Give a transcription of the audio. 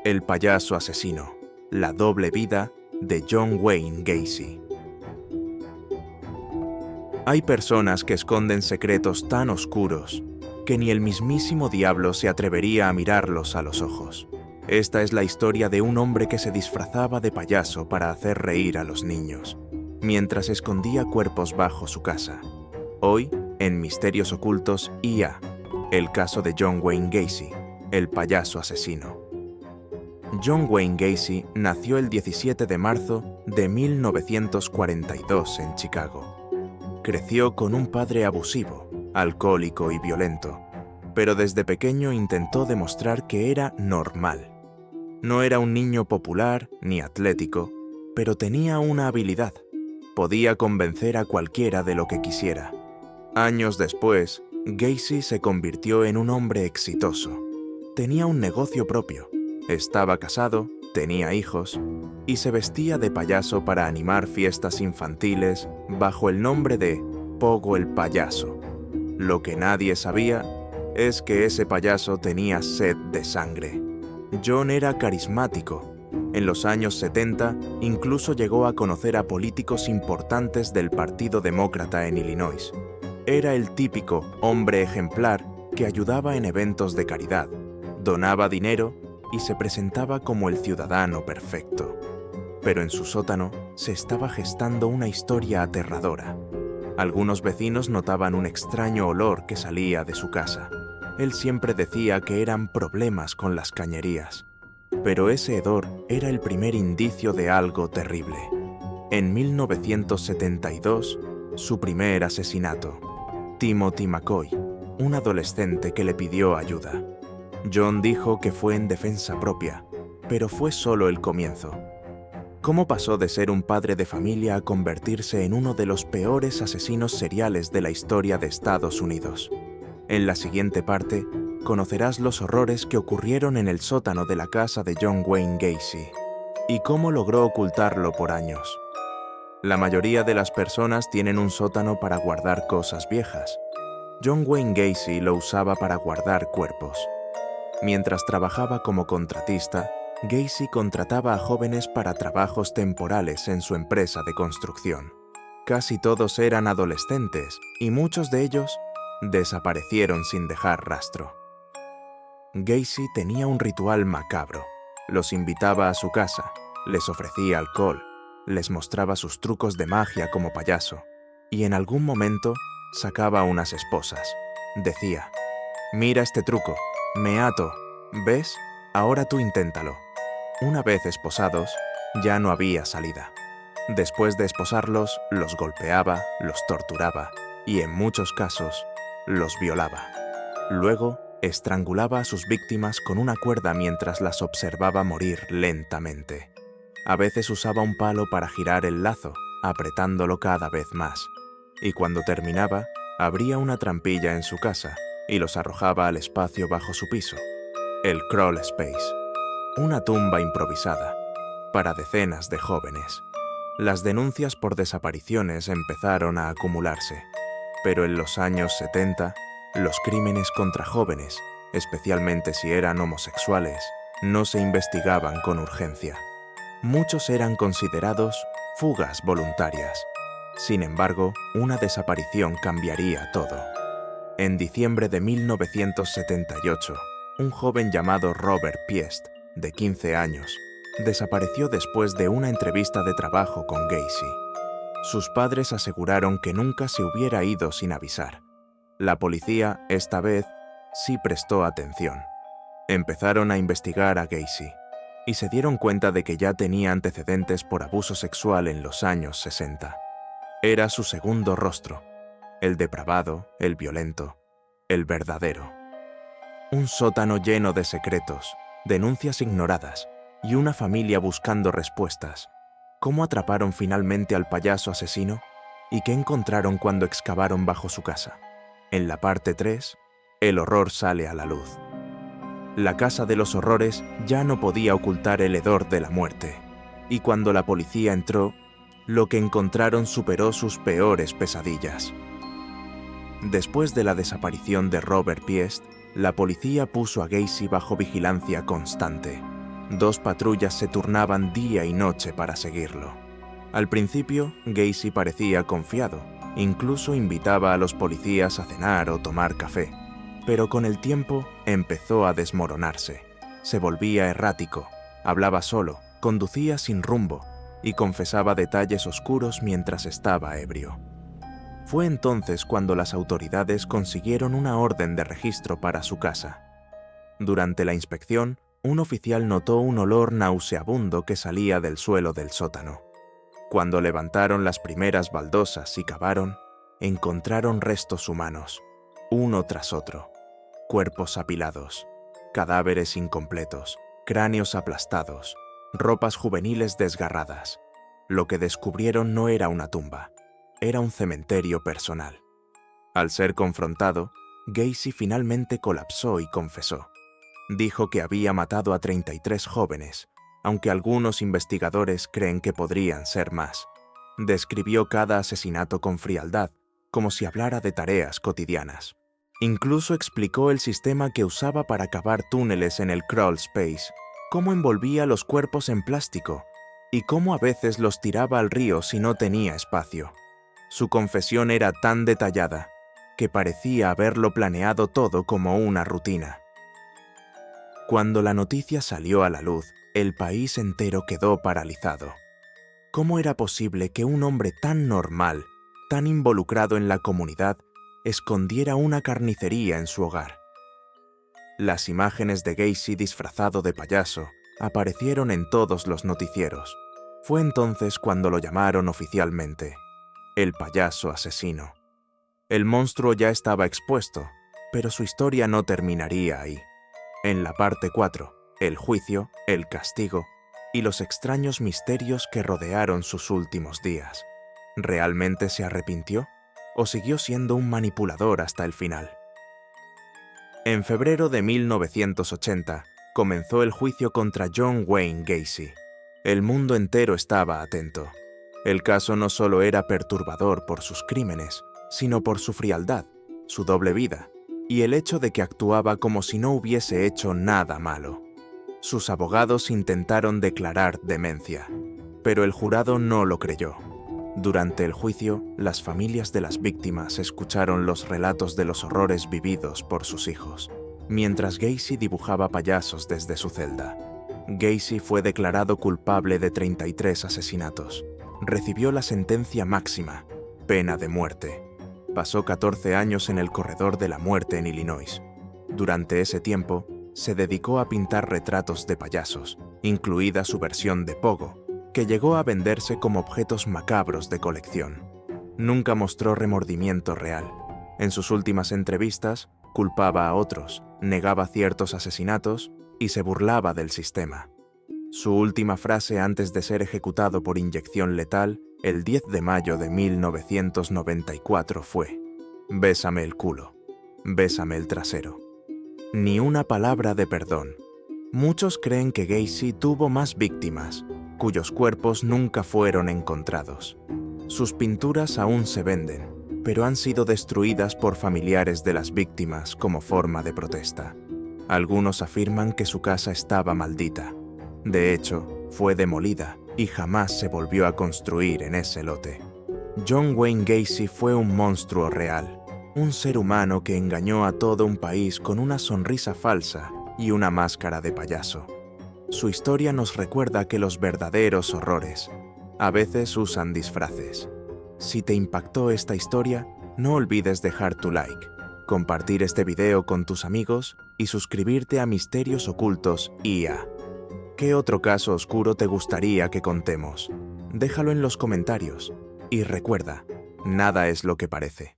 El payaso asesino, la doble vida de John Wayne Gacy. Hay personas que esconden secretos tan oscuros que ni el mismísimo diablo se atrevería a mirarlos a los ojos. Esta es la historia de un hombre que se disfrazaba de payaso para hacer reír a los niños, mientras escondía cuerpos bajo su casa. Hoy, en Misterios Ocultos IA, el caso de John Wayne Gacy, el payaso asesino. John Wayne Gacy nació el 17 de marzo de 1942 en Chicago. Creció con un padre abusivo, alcohólico y violento, pero desde pequeño intentó demostrar que era normal. No era un niño popular ni atlético, pero tenía una habilidad. Podía convencer a cualquiera de lo que quisiera. Años después, Gacy se convirtió en un hombre exitoso. Tenía un negocio propio, estaba casado, tenía hijos, y se vestía de payaso para animar fiestas infantiles bajo el nombre de Pogo el Payaso. Lo que nadie sabía es que ese payaso tenía sed de sangre. John era carismático. En los años 70 incluso llegó a conocer a políticos importantes del Partido Demócrata en Illinois. Era el típico hombre ejemplar que ayudaba en eventos de caridad, donaba dinero y se presentaba como el ciudadano perfecto. Pero en su sótano se estaba gestando una historia aterradora. Algunos vecinos notaban un extraño olor que salía de su casa. Él siempre decía que eran problemas con las cañerías, pero ese hedor era el primer indicio de algo terrible. En 1972, su primer asesinato. Timothy McCoy, un adolescente que le pidió ayuda. John dijo que fue en defensa propia, pero fue solo el comienzo. ¿Cómo pasó de ser un padre de familia a convertirse en uno de los peores asesinos seriales de la historia de Estados Unidos? En la siguiente parte, conocerás los horrores que ocurrieron en el sótano de la casa de John Wayne Gacy y cómo logró ocultarlo por años. La mayoría de las personas tienen un sótano para guardar cosas viejas. John Wayne Gacy lo usaba para guardar cuerpos. Mientras trabajaba como contratista, Gacy contrataba a jóvenes para trabajos temporales en su empresa de construcción. Casi todos eran adolescentes y muchos de ellos desaparecieron sin dejar rastro. Gacy tenía un ritual macabro. Los invitaba a su casa, les ofrecía alcohol, les mostraba sus trucos de magia como payaso y en algún momento sacaba unas esposas. Decía: «Mira este truco, me ato, ¿ves? Ahora tú inténtalo». Una vez esposados, ya no había salida. Después de esposarlos, los golpeaba, los torturaba y, en muchos casos, los violaba. Luego, estrangulaba a sus víctimas con una cuerda mientras las observaba morir lentamente. A veces usaba un palo para girar el lazo, apretándolo cada vez más. Y cuando terminaba, abría una trampilla en su casa y los arrojaba al espacio bajo su piso, el crawl space. Una tumba improvisada, para decenas de jóvenes. Las denuncias por desapariciones empezaron a acumularse, pero en los años 70, los crímenes contra jóvenes, especialmente si eran homosexuales, no se investigaban con urgencia. Muchos eran considerados fugas voluntarias. Sin embargo, una desaparición cambiaría todo. En diciembre de 1978, un joven llamado Robert Piest, de 15 años, desapareció después de una entrevista de trabajo con Gacy. Sus padres aseguraron que nunca se hubiera ido sin avisar. La policía, esta vez, sí prestó atención. Empezaron a investigar a Gacy y se dieron cuenta de que ya tenía antecedentes por abuso sexual en los años 60. Era su segundo rostro, el depravado, el violento, el verdadero. Un sótano lleno de secretos, denuncias ignoradas y una familia buscando respuestas. ¿Cómo atraparon finalmente al payaso asesino? ¿Y qué encontraron cuando excavaron bajo su casa? En la parte 3, el horror sale a la luz. La casa de los horrores ya no podía ocultar el hedor de la muerte, y cuando la policía entró, lo que encontraron superó sus peores pesadillas. Después de la desaparición de Robert Piest, la policía puso a Gacy bajo vigilancia constante. 2 patrullas se turnaban día y noche para seguirlo. Al principio, Gacy parecía confiado, incluso invitaba a los policías a cenar o tomar café, pero con el tiempo empezó a desmoronarse. Se volvía errático, hablaba solo, conducía sin rumbo y confesaba detalles oscuros mientras estaba ebrio. Fue entonces cuando las autoridades consiguieron una orden de registro para su casa. Durante la inspección, un oficial notó un olor nauseabundo que salía del suelo del sótano. Cuando levantaron las primeras baldosas y cavaron, encontraron restos humanos, uno tras otro, cuerpos apilados, cadáveres incompletos, cráneos aplastados, ropas juveniles desgarradas. Lo que descubrieron no era una tumba, era un cementerio personal. Al ser confrontado, Gacy finalmente colapsó y confesó. Dijo que había matado a 33 jóvenes, aunque algunos investigadores creen que podrían ser más. Describió cada asesinato con frialdad, como si hablara de tareas cotidianas. Incluso explicó el sistema que usaba para cavar túneles en el crawl space, cómo envolvía los cuerpos en plástico y cómo a veces los tiraba al río si no tenía espacio. Su confesión era tan detallada que parecía haberlo planeado todo como una rutina. Cuando la noticia salió a la luz, el país entero quedó paralizado. ¿Cómo era posible que un hombre tan normal, tan involucrado en la comunidad, escondiera una carnicería en su hogar? Las imágenes de Gacy disfrazado de payaso aparecieron en todos los noticieros. Fue entonces cuando lo llamaron oficialmente el payaso asesino. El monstruo ya estaba expuesto, pero su historia no terminaría ahí. En la parte 4, el juicio, el castigo y los extraños misterios que rodearon sus últimos días. ¿Realmente se arrepintió o siguió siendo un manipulador hasta el final? En febrero de 1980 comenzó el juicio contra John Wayne Gacy. El mundo entero estaba atento. El caso no solo era perturbador por sus crímenes, sino por su frialdad, su doble vida y el hecho de que actuaba como si no hubiese hecho nada malo. Sus abogados intentaron declarar demencia, pero el jurado no lo creyó. Durante el juicio, las familias de las víctimas escucharon los relatos de los horrores vividos por sus hijos, mientras Gacy dibujaba payasos desde su celda. Gacy fue declarado culpable de 33 asesinatos. Recibió la sentencia máxima, pena de muerte. Pasó 14 años en el corredor de la muerte en Illinois. Durante ese tiempo, se dedicó a pintar retratos de payasos, incluida su versión de Pogo, que llegó a venderse como objetos macabros de colección. Nunca mostró remordimiento real. En sus últimas entrevistas, culpaba a otros, negaba ciertos asesinatos y se burlaba del sistema. Su última frase antes de ser ejecutado por inyección letal, el 10 de mayo de 1994 fue: «Bésame el culo, bésame el trasero». Ni una palabra de perdón. Muchos creen que Gacy tuvo más víctimas, cuyos cuerpos nunca fueron encontrados. Sus pinturas aún se venden, pero han sido destruidas por familiares de las víctimas como forma de protesta. Algunos afirman que su casa estaba maldita. De hecho, fue demolida y jamás se volvió a construir en ese lote. John Wayne Gacy fue un monstruo real, un ser humano que engañó a todo un país con una sonrisa falsa y una máscara de payaso. Su historia nos recuerda que los verdaderos horrores a veces usan disfraces. Si te impactó esta historia, no olvides dejar tu like, compartir este video con tus amigos y suscribirte a Misterios Ocultos IA. ¿Qué otro caso oscuro te gustaría que contemos? Déjalo en los comentarios y recuerda, nada es lo que parece.